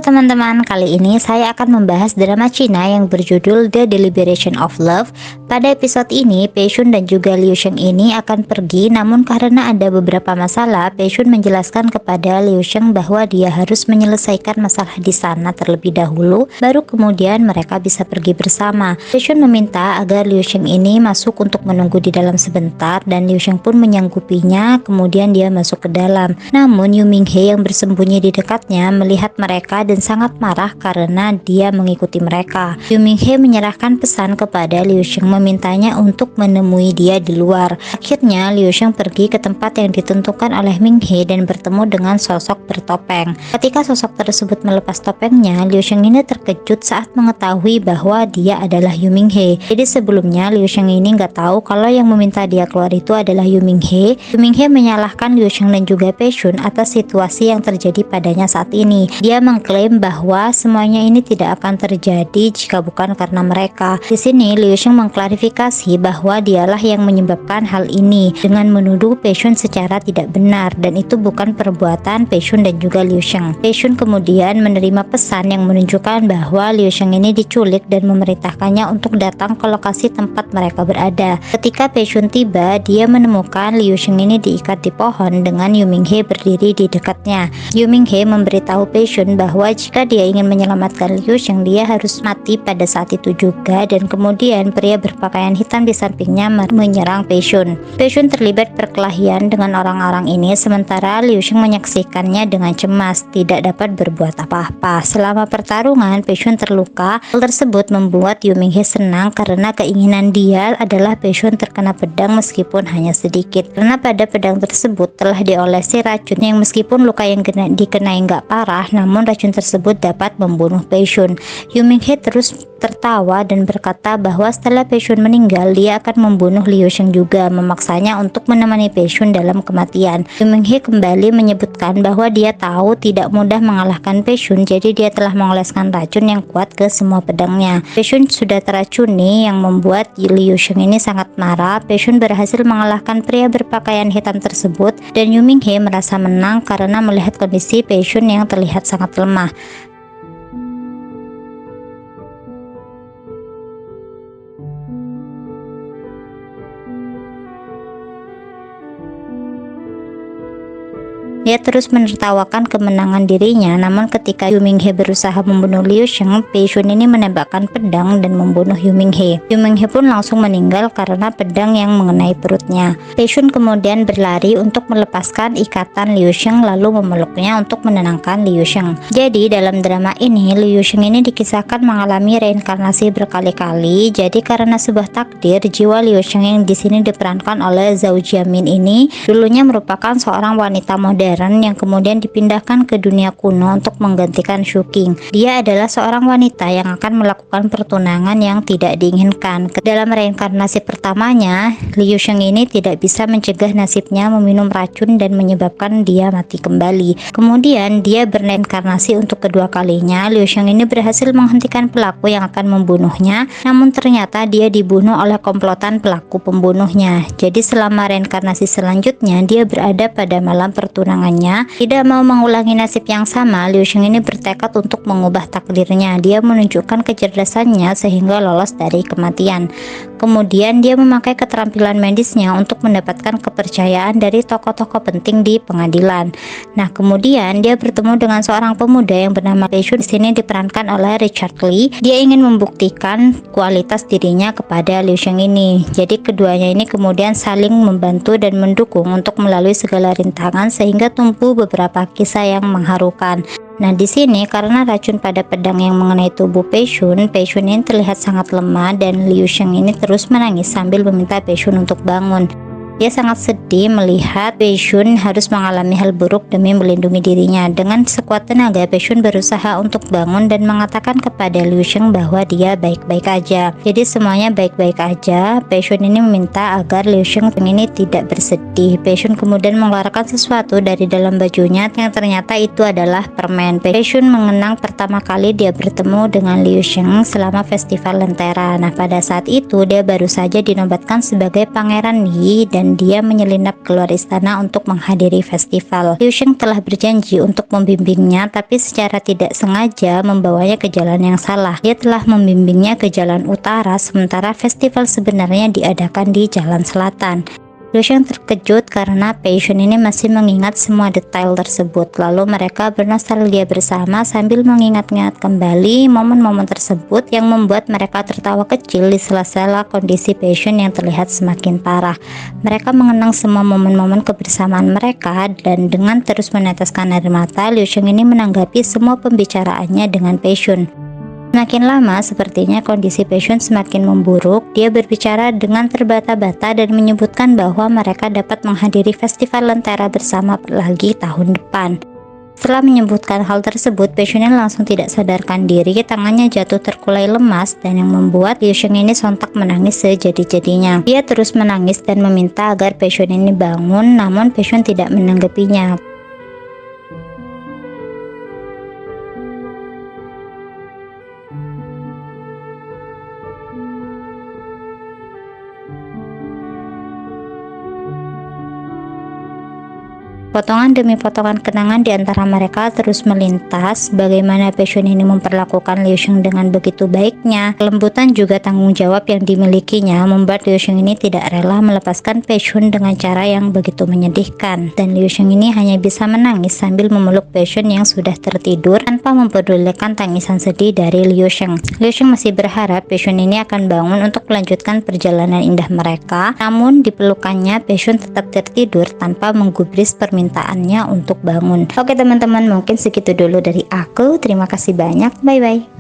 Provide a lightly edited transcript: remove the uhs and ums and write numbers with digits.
Halo teman-teman, kali ini saya akan membahas drama Cina yang berjudul The Deliberation of Love. Pada episode ini, Pei Shun dan juga Liu Sheng ini akan pergi, namun karena ada beberapa masalah, Pei Shun menjelaskan kepada Liu Sheng bahwa dia harus menyelesaikan masalah di sana terlebih dahulu, baru kemudian mereka bisa pergi bersama. Pei Shun meminta agar Liu Sheng ini masuk untuk menunggu di dalam sebentar, dan Liu Sheng pun menyanggupinya, kemudian dia masuk ke dalam. Namun Yu Minghe yang bersembunyi di dekatnya melihat mereka dan sangat marah karena dia mengikuti mereka. Yu Minghe menyerahkan pesan kepada Liu Sheng memintanya untuk menemui dia di luar. Akhirnya Liu Sheng pergi ke tempat yang ditentukan oleh Minghe dan bertemu dengan sosok bertopeng. Ketika sosok tersebut melepas topengnya, Liu Sheng ini terkejut saat mengetahui bahwa dia adalah Yu Minghe. Jadi sebelumnya Liu Sheng ini nggak tahu kalau yang meminta dia keluar itu adalah Yu Minghe. Yu Minghe menyalahkan Liu Sheng dan juga Pei Shun atas situasi yang terjadi padanya saat ini. Dia mengklaim bahwa semuanya ini tidak akan terjadi jika bukan karena mereka. Di sini Liu Sheng mengklarifikasi bahwa dialah yang menyebabkan hal ini dengan menuduh Pei Shun secara tidak benar, dan itu bukan perbuatan Pei Shun dan juga Liu Sheng. Pei Shun kemudian menerima pesan yang menunjukkan bahwa Liu Sheng ini diculik dan memerintahkannya untuk datang ke lokasi tempat mereka berada. Ketika Pei Shun tiba, dia menemukan Liu Sheng ini diikat di pohon dengan Yu Minghe berdiri di dekatnya. Yu Minghe memberitahu Pei Shun bahwa jika dia ingin menyelamatkan Liu Sheng, dia harus mati pada saat itu juga, dan kemudian pria berpakaian hitam di sampingnya menyerang Pei Shun. Pei Shun terlibat perkelahian dengan orang-orang ini, sementara Liu Sheng menyaksikannya dengan cemas, tidak dapat berbuat apa-apa. Selama pertarungan, Pei Shun terluka. Hal tersebut membuat Yu Minghe senang karena keinginan dia adalah Pei Shun terkena pedang meskipun hanya sedikit, karena pada pedang tersebut telah diolesi racun yang meskipun luka yang dikenai nggak parah, namun racun tersebut dapat membunuh Pei Shun. Yu Minghe terus tertawa dan berkata bahwa setelah Pei Shun meninggal, dia akan membunuh Liu Sheng juga, memaksanya untuk menemani Pei Shun dalam kematian. Yu Minghe kembali menyebutkan bahwa dia tahu tidak mudah mengalahkan Pei Shun, jadi dia telah mengoleskan racun yang kuat ke semua pedangnya. Pei Shun sudah teracuni, yang membuat Liu Sheng ini sangat marah. Pei Shun berhasil mengalahkan pria berpakaian hitam tersebut, dan Yu Minghe merasa menang karena melihat kondisi Pei Shun yang terlihat sangat lemah. Dia terus menertawakan kemenangan dirinya, namun ketika Yu Minghe berusaha membunuh Liu Sheng, Pei Shun ini menembakkan pedang dan membunuh Yu Minghe. Yu Minghe pun langsung meninggal karena pedang yang mengenai perutnya. Pei Shun kemudian berlari untuk melepaskan ikatan Liu Sheng lalu memeluknya untuk menenangkan Liu Sheng. Jadi dalam drama ini Liu Sheng ini dikisahkan mengalami reinkarnasi berkali-kali. Jadi karena sebuah takdir, jiwa Liu Sheng yang di sini diperankan oleh Zhao Jiamin ini dulunya merupakan seorang wanita modern yang kemudian dipindahkan ke dunia kuno untuk menggantikan Shu Qing. Dia adalah seorang wanita yang akan melakukan pertunangan yang tidak diinginkan. Dalam reinkarnasi pertamanya, Liu Sheng ini tidak bisa mencegah nasibnya meminum racun dan menyebabkan dia mati kembali. Kemudian dia bereinkarnasi untuk kedua kalinya. Liu Sheng ini berhasil menghentikan pelaku yang akan membunuhnya, namun ternyata dia dibunuh oleh komplotan pelaku pembunuhnya. Jadi selama reinkarnasi selanjutnya, dia berada pada malam pertunangan. Tidak mau mengulangi nasib yang sama, Liu Sheng ini bertekad untuk mengubah takdirnya. Dia menunjukkan kecerdasannya sehingga lolos dari kematian. Kemudian dia memakai keterampilan medisnya untuk mendapatkan kepercayaan dari tokoh-tokoh penting di pengadilan. Nah, kemudian dia bertemu dengan seorang pemuda yang bernama Pei Shun. Di sini diperankan oleh Richard Lee. Dia ingin membuktikan kualitas dirinya kepada Liu Sheng ini. Jadi keduanya ini kemudian saling membantu dan mendukung untuk melalui segala rintangan sehingga tumbuh beberapa kisah yang mengharukan. Nah, di sini karena racun pada pedang yang mengenai tubuh Pei Shun ini terlihat sangat lemah, dan Liu Sheng ini terus menangis sambil meminta Pei Shun untuk bangun. Dia sangat sedih melihat Pei Shun harus mengalami hal buruk demi melindungi dirinya. Dengan sekuat tenaga, Pei Shun berusaha untuk bangun dan mengatakan kepada Liu Sheng bahwa dia baik-baik aja. Jadi semuanya baik-baik aja. Pei Shun ini meminta agar Liu Sheng ini tidak bersedih. Pei Shun kemudian mengeluarkan sesuatu dari dalam bajunya yang ternyata itu adalah permen. Pei Shun mengenang pertama kali dia bertemu dengan Liu Sheng selama festival Lentera. Nah, pada saat itu dia baru saja dinobatkan sebagai Pangeran Yi, dan dan dia menyelinap keluar istana untuk menghadiri festival. Liu Sheng telah berjanji untuk membimbingnya, tapi secara tidak sengaja membawanya ke jalan yang salah. Dia telah membimbingnya ke jalan utara, sementara festival sebenarnya diadakan di jalan selatan. Liu Sheng terkejut karena Pei Shun ini masih mengingat semua detail tersebut. Lalu mereka bernostalgia bersama sambil mengingat-ingat kembali momen-momen tersebut yang membuat mereka tertawa kecil di sela-sela kondisi Pei Shun yang terlihat semakin parah. Mereka mengenang semua momen-momen kebersamaan mereka, dan dengan terus meneteskan air mata, Liu Sheng ini menanggapi semua pembicaraannya dengan Pei Shun. Semakin lama, sepertinya kondisi Pei Shun semakin memburuk. Dia berbicara dengan terbata-bata dan menyebutkan bahwa mereka dapat menghadiri festival Lentera bersama lagi tahun depan. Setelah menyebutkan hal tersebut, Pei Shun langsung tidak sadarkan diri, tangannya jatuh terkulai lemas, dan yang membuat Liu Sheng ini sontak menangis sejadi-jadinya. Dia terus menangis dan meminta agar Pei Shun ini bangun, namun Pei Shun tidak menanggapinya. Potongan demi potongan kenangan di antara mereka terus melintas. Bagaimana Pei Shun ini memperlakukan Liu Sheng dengan begitu baiknya. Kelembutan juga tanggung jawab yang dimilikinya membuat Liu Sheng ini tidak rela melepaskan Pei Shun dengan cara yang begitu menyedihkan. Dan Liu Sheng ini hanya bisa menangis sambil memeluk Pei Shun yang sudah tertidur tanpa mempedulikan tangisan sedih dari Liu Sheng. Liu Sheng masih berharap Pei Shun ini akan bangun untuk melanjutkan perjalanan indah mereka. Namun di pelukannya Pei Shun tetap tertidur tanpa menggubris permintaannya untuk bangun. Oke teman-teman, mungkin segitu dulu dari aku. Terima kasih banyak. Bye bye.